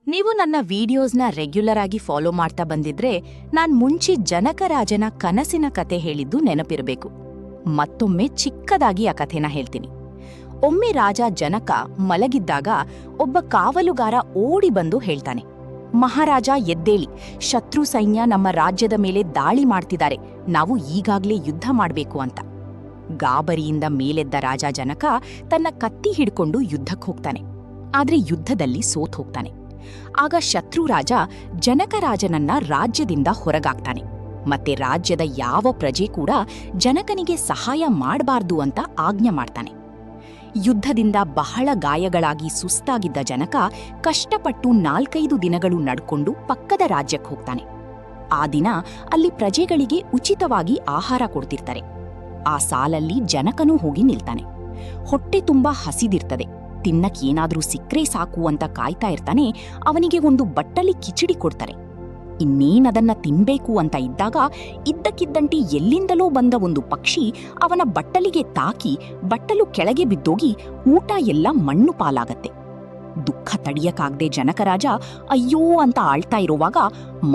ನೀವು ನನ್ನ ವಿಡಿಯೋಸ್ನ ರೆಗ್ಯುಲರ್ ಆಗಿ ಫಾಲೋ ಮಾಡ್ತಾ ಬಂದಿದ್ರೆ ನಾನ್ ಮುಂಚೆ ಜನಕರಾಜನ ಕನಸಿನ ಕತೆ ಹೇಳಿದ್ದು ನೆನಪಿರಬೇಕು. ಮತ್ತೊಮ್ಮೆ ಚಿಕ್ಕದಾಗಿ ಆ ಕಥೆನ ಹೇಳ್ತೀನಿ. ಒಮ್ಮೆ ರಾಜ ಜನಕ ಮಲಗಿದ್ದಾಗ ಒಬ್ಬ ಕಾವಲುಗಾರ ಓಡಿ ಬಂದು ಹೇಳ್ತಾನೆ, ಮಹಾರಾಜ ಎದ್ದೇಳಿ, ಶತ್ರು ಸೈನ್ಯ ನಮ್ಮ ರಾಜ್ಯದ ಮೇಲೆ ದಾಳಿ ಮಾಡ್ತಿದ್ದಾರೆ, ನಾವು ಈಗಾಗ್ಲೇ ಯುದ್ಧ ಮಾಡ್ಬೇಕು ಅಂತ. ಗಾಬರಿಯಿಂದ ಮೇಲೆದ್ದ ರಾಜ ಜನಕ ತನ್ನ ಕತ್ತಿ ಹಿಡ್ಕೊಂಡು ಯುದ್ಧಕ್ಕೆ ಹೋಗ್ತಾನೆ. ಆದ್ರೆ ಯುದ್ಧದಲ್ಲಿ ಸೋತ್ ಹೋಗ್ತಾನೆ. ಆಗ ಶತ್ರು ರಾಜ ಜನಕರಾಜನನ್ನ ರಾಜ್ಯದಿಂದ ಹೊರಗಾಗ್ತಾನೆ. ಮತ್ತೆ ರಾಜ್ಯದ ಯಾವ ಪ್ರಜೆ ಕೂಡ ಜನಕನಿಗೆ ಸಹಾಯ ಮಾಡಬಾರ್ದು ಅಂತ ಆಜ್ಞೆ ಮಾಡ್ತಾನೆ. ಯುದ್ಧದಿಂದ ಬಹಳ ಗಾಯಗಳಾಗಿ ಸುಸ್ತಾಗಿದ್ದ ಜನಕ ಕಷ್ಟಪಟ್ಟು 4-5 ದಿನಗಳು ನಡ್ಕೊಂಡು ಪಕ್ಕದ ರಾಜ್ಯಕ್ಕೆ ಹೋಗ್ತಾನೆ. ಆ ದಿನ ಅಲ್ಲಿ ಪ್ರಜೆಗಳಿಗೆ ಉಚಿತವಾಗಿ ಆಹಾರ ಕೊಡ್ತಿರ್ತಾರೆ. ಆ ಸಾಲಲ್ಲಿ ಜನಕನೂ ಹೋಗಿ ನಿಲ್ತಾನೆ. ಹೊಟ್ಟೆ ತುಂಬಾ ಹಸಿದಿರ್ತದೆ. ತಿನ್ನಕ್ಕೇನಾದ್ರೂ ಸಿಕ್ಕ್ರೆ ಸಾಕು ಅಂತ ಕಾಯ್ತಾ ಇರ್ತಾನೆ. ಅವನಿಗೆ ಒಂದು ಬಟ್ಟಲಿ ಕಿಚಡಿ ಕೊಡ್ತಾರೆ. ಇನ್ನೇನದನ್ನ ತಿನ್ಬೇಕು ಅಂತ ಇದ್ದಾಗ ಇದ್ದಕ್ಕಿದ್ದಂತೆ ಎಲ್ಲಿಂದಲೋ ಬಂದ ಒಂದು ಪಕ್ಷಿ ಅವನ ಬಟ್ಟಲಿಗೆ ತಾಕಿ ಬಟ್ಟಲು ಕೆಳಗೆ ಬಿದ್ದೋಗಿ ಊಟ ಎಲ್ಲ ಮಣ್ಣು ಪಾಲಾಗತ್ತೆ. ದುಃಖ ತಡಿಯಕ್ಕಾಗ್ದೆ ಜನಕರಾಜ ಅಯ್ಯೋ ಅಂತ ಆಳ್ತಾ ಇರುವಾಗ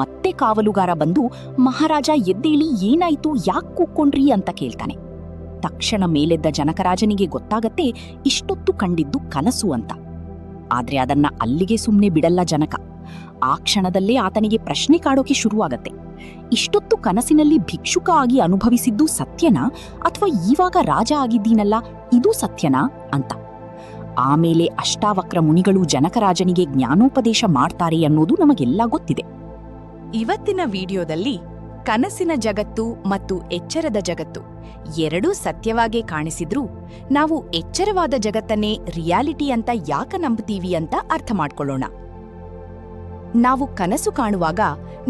ಮತ್ತೆ ಕಾವಲುಗಾರ ಬಂದು, ಮಹಾರಾಜ ಎದ್ದೇಳಿ, ಏನಾಯ್ತು, ಯಾಕ್ ಕೂಕ್ಕೊಂಡ್ರಿ ಅಂತ ಕೇಳ್ತಾನೆ. ತಕ್ಷಣ ಮೇಲೆದ್ದ ಜನಕರಾಜನಿಗೆ ಗೊತ್ತಾಗತ್ತೆ ಇಷ್ಟೊತ್ತು ಕಂಡಿದ್ದು ಕನಸು ಅಂತ. ಆದ್ರೆ ಅದನ್ನ ಅಲ್ಲಿಗೆ ಸುಮ್ನೆ ಬಿಡಲ್ಲ ಜನಕ. ಆ ಕ್ಷಣದಲ್ಲೇ ಆತನಿಗೆ ಪ್ರಶ್ನೆ ಕಾಡೋಕೆ ಶುರುವಾಗತ್ತೆ. ಇಷ್ಟೊತ್ತು ಕನಸಿನಲ್ಲಿ ಭಿಕ್ಷುಕ ಆಗಿ ಅನುಭವಿಸಿದ್ದು ಸತ್ಯನಾ, ಅಥವಾ ಈವಾಗ ರಾಜ ಆಗಿದ್ದೀನಲ್ಲ ಇದು ಸತ್ಯನಾ ಅಂತ. ಆಮೇಲೆ ಅಷ್ಟಾವಕ್ರ ಮುನಿಗಳು ಜನಕರಾಜನಿಗೆ ಜ್ಞಾನೋಪದೇಶ ಮಾಡ್ತಾರೆ ಅನ್ನೋದು ನಮಗೆಲ್ಲ ಗೊತ್ತಿದೆ. ಇವತ್ತಿನ ವಿಡಿಯೋದಲ್ಲಿ ಕನಸಿನ ಜಗತ್ತು ಮತ್ತು ಎಚ್ಚರದ ಜಗತ್ತು ಎರಡೂ ಸತ್ಯವಾಗೇ ಕಾಣಿಸಿದ್ರೂ ನಾವು ಎಚ್ಚರವಾದ ಜಗತ್ತನ್ನೇ ರಿಯಾಲಿಟಿ ಅಂತ ಯಾಕೆ ನಂಬ್ತೀವಿ ಅಂತ ಅರ್ಥ ಮಾಡ್ಕೊಳ್ಳೋಣ. ನಾವು ಕನಸು ಕಾಣುವಾಗ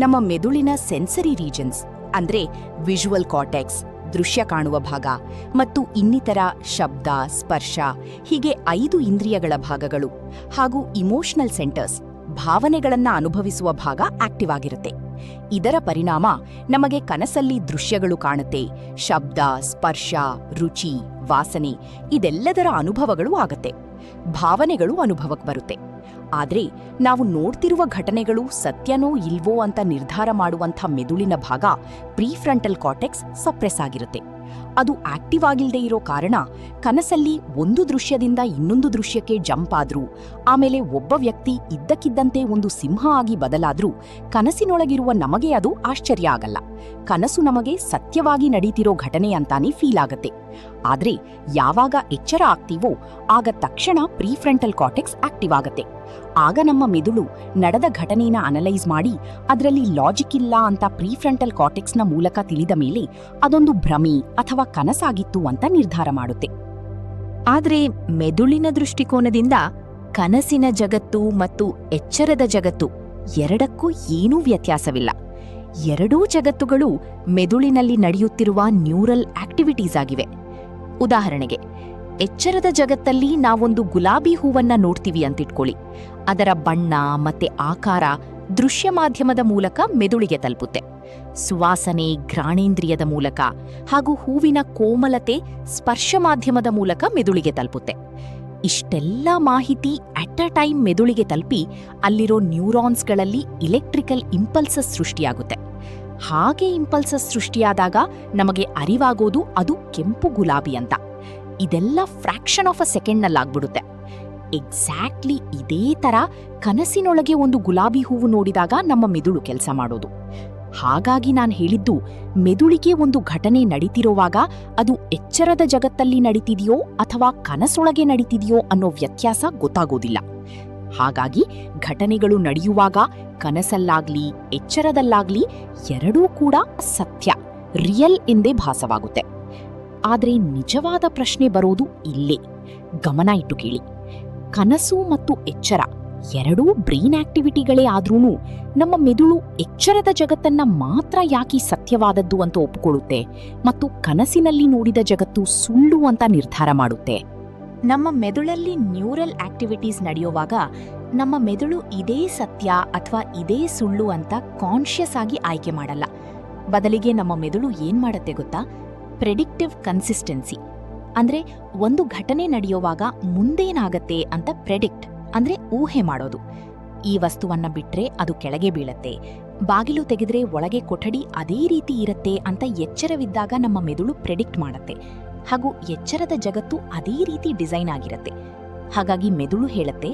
ನಮ್ಮ ಮೆದುಳಿನ ಸೆನ್ಸರಿ ರೀಜನ್ಸ್ ಅಂದ್ರೆ ವಿಜುವಲ್ ಕಾರ್ಟೆಕ್ಸ್, ದೃಶ್ಯ ಕಾಣುವ ಭಾಗ, ಮತ್ತು ಇನ್ನಿತರ ಶಬ್ದ, ಸ್ಪರ್ಶ ಹೀಗೆ 5 ಇಂದ್ರಿಯಗಳ ಭಾಗಗಳು ಹಾಗೂ ಇಮೋಷನಲ್ ಸೆಂಟರ್ಸ್, ಭಾವನೆಗಳನ್ನ ಅನುಭವಿಸುವ ಭಾಗ ಆಕ್ಟಿವ್ ಆಗಿರುತ್ತೆ. ಇದರ ಪರಿಣಾಮ ನಮಗೆ ಕನಸಲ್ಲಿ ದೃಶ್ಯಗಳು ಕಾಣುತ್ತೆ. ಶಬ್ದ, ಸ್ಪರ್ಶ, ರುಚಿ, ವಾಸನೆ ಇದೆಲ್ಲದರ ಅನುಭವಗಳು ಆಗತ್ತೆ. ಭಾವನೆಗಳು ಅನುಭವಕ್ಕೆ ಬರುತ್ತೆ. ಆದ್ರೆ ನಾವು ನೋಡ್ತಿರುವ ಘಟನೆಗಳು ಸತ್ಯನೋ ಇಲ್ವೋ ಅಂತ ನಿರ್ಧಾರ ಮಾಡುವಂಥ ಮೆದುಳಿನ ಭಾಗ ಪ್ರೀಫ್ರಂಟಲ್ ಕಾರ್ಟೆಕ್ಸ್ ಸಪ್ರೆಸ್ ಆಗಿರುತ್ತೆ. ಅದು ಆಕ್ಟಿವ್ ಆಗಿಲ್ಲದೆ ಇರೋ ಕಾರಣ ಕನಸಲ್ಲಿ ಒಂದು ದೃಶ್ಯದಿಂದ ಇನ್ನೊಂದು ದೃಶ್ಯಕ್ಕೆ ಜಂಪ್ ಆದ್ರೂ, ಆಮೇಲೆ ಒಬ್ಬ ವ್ಯಕ್ತಿ ಇದ್ದಕ್ಕಿದ್ದಂತೆ ಒಂದು ಸಿಂಹ ಆಗಿ ಬದಲಾದ್ರೂ ಕನಸಿನೊಳಗಿರುವ ನಮಗೆ ಅದು ಆಶ್ಚರ್ಯ ಆಗಲ್ಲ. ಕನಸು ನಮಗೆ ಸತ್ಯವಾಗಿ ನಡೀತಿರೋ ಘಟನೆ ಅಂತಾನೆ ಫೀಲ್ ಆಗತ್ತೆ. ಆದ್ರೆ ಯಾವಾಗ ಎಚ್ಚರ ಆಗ್ತೀವೋ ಆಗ ತಕ್ಷಣ ಪ್ರೀಫ್ರಂಟಲ್ ಕಾರ್ಟೆಕ್ಸ್ ಆಕ್ಟಿವ್ ಆಗತ್ತೆ. ಆಗ ನಮ್ಮ ಮೆದುಳು ನಡೆದ ಘಟನೆನ ಅನಲೈಸ್ ಮಾಡಿ ಅದರಲ್ಲಿ ಲಾಜಿಕ್ ಇಲ್ಲ ಅಂತ ಪ್ರೀಫ್ರಂಟಲ್ ಕಾರ್ಟೆಕ್ಸ್ನ ಮೂಲಕ ತಿಳಿದ ಮೇಲೆ ಅದೊಂದು ಭ್ರಮೆ ಅಥವಾ ಕನಸಾಗಿತ್ತು ಅಂತ ನಿರ್ಧಾರ ಮಾಡುತ್ತೆ. ಆದ್ರೆ ಮೆದುಳಿನ ದೃಷ್ಟಿಕೋನದಿಂದ ಕನಸಿನ ಜಗತ್ತು ಮತ್ತು ಎಚ್ಚರದ ಜಗತ್ತು ಎರಡಕ್ಕೂ ಏನೂ ವ್ಯತ್ಯಾಸವಿಲ್ಲ. ಎರಡೂ ಜಗತ್ತುಗಳು ಮೆದುಳಿನಲ್ಲಿ ನಡೆಯುತ್ತಿರುವ ನ್ಯೂರಲ್ ಆಕ್ಟಿವಿಟೀಸ್ ಆಗಿವೆ. ಉದಾಹರಣೆಗೆ, ಎಚ್ಚರದ ಜಗತ್ತಲ್ಲಿ ನಾವೊಂದು ಗುಲಾಬಿ ಹೂವನ್ನ ನೋಡ್ತೀವಿ ಅಂತಿಟ್ಕೊಳ್ಳಿ. ಅದರ ಬಣ್ಣ ಮತ್ತೆ ಆಕಾರ ದೃಶ್ಯ ಮಾಧ್ಯಮದ ಮೂಲಕ ಮೆದುಳಿಗೆ ತಲುಪುತ್ತೆ. ಸುವಾಸನೆ ಘ್ರಾಣೇಂದ್ರಿಯದ ಮೂಲಕ ಹಾಗೂ ಹೂವಿನ ಕೋಮಲತೆ ಸ್ಪರ್ಶ ಮಾಧ್ಯಮದ ಮೂಲಕ ಮೆದುಳಿಗೆ ತಲುಪುತ್ತೆ. ಇಷ್ಟೆಲ್ಲ ಮಾಹಿತಿ ಅಟ್ ಅ ಟೈಮ್ ಮೆದುಳಿಗೆ ತಲುಪಿ ಅಲ್ಲಿರೋ ನ್ಯೂರಾನ್ಸ್ಗಳಲ್ಲಿ ಇಲೆಕ್ಟ್ರಿಕಲ್ ಇಂಪಲ್ಸಸ್ ಸೃಷ್ಟಿಯಾಗುತ್ತೆ. ಹಾಗೆ ಇಂಪಲ್ಸಸ್ ಸೃಷ್ಟಿಯಾದಾಗ ನಮಗೆ ಅರಿವಾಗೋದು ಅದು ಕೆಂಪು ಗುಲಾಬಿ ಅಂತ. ಇದೆಲ್ಲ ಫ್ರಾಕ್ಷನ್ ಆಫ್ ಅ ಸೆಕೆಂಡ್ನಲ್ಲಾಗ್ಬಿಡುತ್ತೆ. ಎಕ್ಸಾಕ್ಟ್ಲಿ ಇದೇ ತರ ಕನಸಿನೊಳಗೆ ಒಂದು ಗುಲಾಬಿ ಹೂವು ನೋಡಿದಾಗ ನಮ್ಮ ಮೆದುಳು ಕೆಲಸ ಮಾಡೋದು. ಹಾಗಾಗಿ ನಾನು ಹೇಳಿದ್ದು, ಮೆದುಳಿಗೆ ಒಂದು ಘಟನೆ ನಡೀತಿರೋವಾಗ ಅದು ಎಚ್ಚರದ ಜಗತ್ತಲ್ಲಿ ನಡೀತಿದೆಯೋ ಅಥವಾ ಕನಸೊಳಗೆ ನಡೀತಿದೆಯೋ ಅನ್ನೋ ವ್ಯತ್ಯಾಸ ಗೊತ್ತಾಗೋದಿಲ್ಲ. ಹಾಗಾಗಿ ಘಟನೆಗಳು ನಡೆಯುವಾಗ ಕನಸಲ್ಲಾಗ್ಲಿ ಎಚ್ಚರದಲ್ಲಾಗ್ಲಿ ಎರಡೂ ಕೂಡ ಸತ್ಯ, ರಿಯಲ್ ಎಂದೇ ಭಾಸವಾಗುತ್ತೆ. ಆದ್ರೆ ನಿಜವಾದ ಪ್ರಶ್ನೆ ಬರೋದು ಇಲ್ಲೇ. ಗಮನ ಇಟ್ಟು ಕೇಳಿ. ಕನಸು ಮತ್ತು ಎಚ್ಚರ ಎರಡೂ ಬ್ರೈನ್ ಆಕ್ಟಿವಿಟಿಗಳೇ ಆದ್ರೂನು ನಮ್ಮ ಮೆದುಳು ಎಚ್ಚರದ ಜಗತ್ತನ್ನ ಮಾತ್ರ ಯಾಕೆ ಸತ್ಯವಾದದ್ದು ಅಂತ ಒಪ್ಪಿಕೊಳ್ಳುತ್ತೆ ಮತ್ತು ಕನಸಿನಲ್ಲಿ ನೋಡಿದ ಜಗತ್ತು ಸುಳ್ಳು ಅಂತ ನಿರ್ಧಾರ ಮಾಡುತ್ತೆ? ನಮ್ಮ ಮೆದುಳಲ್ಲಿ ನ್ಯೂರಲ್ ಆಕ್ಟಿವಿಟೀಸ್ ನಡೆಯುವಾಗ ನಮ್ಮ ಮೆದುಳು ಇದೇ ಸತ್ಯ ಅಥವಾ ಇದೇ ಸುಳ್ಳು ಅಂತ ಕಾನ್ಷಿಯಸ್ ಆಗಿ ಆಯ್ಕೆ ಮಾಡಲ್ಲ. ಬದಲಿಗೆ ನಮ್ಮ ಮೆದುಳು ಏನ್ ಮಾಡತ್ತೆ ಗೊತ್ತಾ? ಪ್ರೆಡಿಕ್ಟಿವ್ ಕನ್ಸಿಸ್ಟೆನ್ಸಿ ಅಂದ್ರೆ ಒಂದು ಘಟನೆ ನಡೆಯುವಾಗ ಮುಂದೇನಾಗತ್ತೆ ಅಂತ ಪ್ರೆಡಿಕ್ಟ್ ಅಂದ್ರೆ ಊಹೆ ಮಾಡೋದು. ಈ ವಸ್ತುವನ್ನ ಬಿಟ್ರೆ ಅದು ಕೆಳಗೆ ಬೀಳತ್ತೆ, ಬಾಗಿಲು ತೆಗೆದ್ರೆ ಒಳಗೆ ಕೊಠಡಿ ಅದೇ ರೀತಿ ಇರತ್ತೆ ಅಂತ ಎಚ್ಚರವಿದ್ದಾಗ ನಮ್ಮ ಮೆದುಳು ಪ್ರೆಡಿಕ್ಟ್ ಮಾಡತ್ತೆ. ಹಾಗೂ ಎಚ್ಚರದ ಜಗತ್ತು ಅದೇ ರೀತಿ ಡಿಸೈನ್ ಆಗಿರತ್ತೆ. ಹಾಗಾಗಿ ಮೆದುಳು ಹೇಳತ್ತೆ,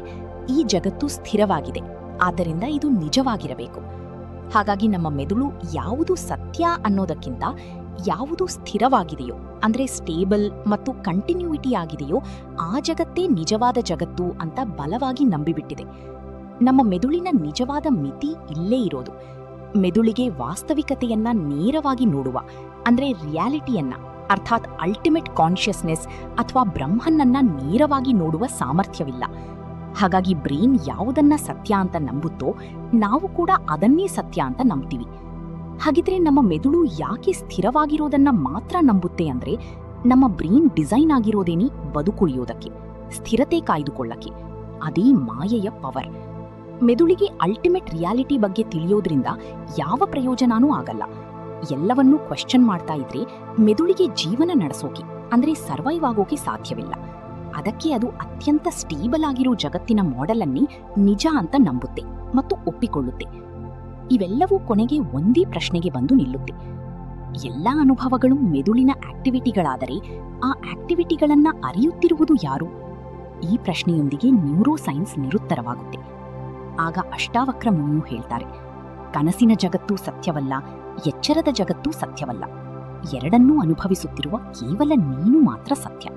ಈ ಜಗತ್ತು ಸ್ಥಿರವಾಗಿದೆ, ಆದ್ದರಿಂದ ಇದು ನಿಜವಾಗಿರಬೇಕು. ಹಾಗಾಗಿ ನಮ್ಮ ಮೆದುಳು ಯಾವುದು ಸತ್ಯ ಅನ್ನೋದಕ್ಕಿಂತ ಯಾವುದು ಸ್ಥಿರವಾಗಿದೆಯೋ, ಅಂದ್ರೆ ಸ್ಟೇಬಲ್ ಮತ್ತು ಕಂಟಿನ್ಯೂಯಿಟಿ ಆಗಿದೆಯೋ ಆ ಜಗತ್ತೇ ನಿಜವಾದ ಜಗತ್ತು ಅಂತ ಬಲವಾಗಿ ನಂಬಿಬಿಟ್ಟಿದೆ. ನಮ್ಮ ಮೆದುಳಿನ ನಿಜವಾದ ಮಿತಿ ಇಲ್ಲೇ ಇರೋದು. ಮೆದುಳಿಗೆ ವಾಸ್ತವಿಕತೆಯನ್ನ ನೇರವಾಗಿ ನೋಡುವ, ಅಂದ್ರೆ ರಿಯಾಲಿಟಿಯನ್ನ, ಅರ್ಥಾತ್ ಅಲ್ಟಿಮೇಟ್ ಕಾನ್ಷಿಯಸ್ನೆಸ್ ಅಥವಾ ಬ್ರಹ್ಮನನ್ನ ನೇರವಾಗಿ ನೋಡುವ ಸಾಮರ್ಥ್ಯವಿಲ್ಲ. ಹಾಗಾಗಿ ಬ್ರೈನ್ ಯಾವುದನ್ನ ಸತ್ಯ ಅಂತ ನಂಬುತ್ತೋ ನಾವು ಕೂಡ ಅದನ್ನೇ ಸತ್ಯ ಅಂತ ನಂಬ್ತೀವಿ. ಹಾಗಿದ್ರೆ ನಮ್ಮ ಮೆದುಳು ಯಾಕೆ ಸ್ಥಿರವಾಗಿರೋದನ್ನ ಮಾತ್ರ ನಂಬುತ್ತೆ ಅಂದ್ರೆ, ನಮ್ಮ ಬ್ರೈನ್ ಡಿಸೈನ್ ಆಗಿರೋದೇನಿ ಬದುಕುಳಿಯೋದಕ್ಕೆ, ಸ್ಥಿರತೆ ಕಾಯ್ದುಕೊಳ್ಳಕ್ಕೆ. ಅದೇ ಮಾಯೆಯ ಪವರ್. ಮೆದುಳಿಗೆ ಅಲ್ಟಿಮೇಟ್ ರಿಯಾಲಿಟಿ ಬಗ್ಗೆ ತಿಳಿಯೋದ್ರಿಂದ ಯಾವ ಪ್ರಯೋಜನನೂ ಆಗಲ್ಲ. ಎಲ್ಲವನ್ನೂ ಕ್ವೆಶ್ಚನ್ ಮಾಡ್ತಾ ಇದ್ರೆ ಮೆದುಳಿಗೆ ಜೀವನ ನಡೆಸೋಕೆ, ಅಂದ್ರೆ ಸರ್ವೈವ್ ಆಗೋಕೆ ಸಾಧ್ಯವಿಲ್ಲ. ಅದಕ್ಕೆ ಅದು ಅತ್ಯಂತ ಸ್ಟೇಬಲ್ ಆಗಿರೋ ಜಗತ್ತಿನ ಮಾಡೆಲ್ ಅನ್ನೇ ನಿಜ ಅಂತ ನಂಬುತ್ತೆ ಮತ್ತು ಒಪ್ಪಿಕೊಳ್ಳುತ್ತೆ. ಇವೆಲ್ಲವೂ ಕೊನೆಗೆ ಒಂದೇ ಪ್ರಶ್ನೆಗೆ ಬಂದು ನಿಲ್ಲುತ್ತೆ. ಎಲ್ಲ ಅನುಭವಗಳು ಮೆದುಳಿನ ಆಕ್ಟಿವಿಟಿಗಳಾದರೆ ಆ ಆಕ್ಟಿವಿಟಿಗಳನ್ನ ಅರಿಯುತ್ತಿರುವುದು ಯಾರು? ಈ ಪ್ರಶ್ನೆಯೊಂದಿಗೆ ನ್ಯೂರೋ ಸೈನ್ಸ್ ನಿರುತ್ತರವಾಗುತ್ತೆ. ಆಗ ಅಷ್ಟಾವಕ್ರ ಮುನಿಯು ಹೇಳ್ತಾರೆ, ಕನಸಿನ ಜಗತ್ತು ಸತ್ಯವಲ್ಲ, ಎಚ್ಚರದ ಜಗತ್ತು ಸತ್ಯವಲ್ಲ. ಎರಡನ್ನೂ ಅನುಭವಿಸುತ್ತಿರುವ ಕೇವಲ ನೀನು ಮಾತ್ರ ಸತ್ಯ.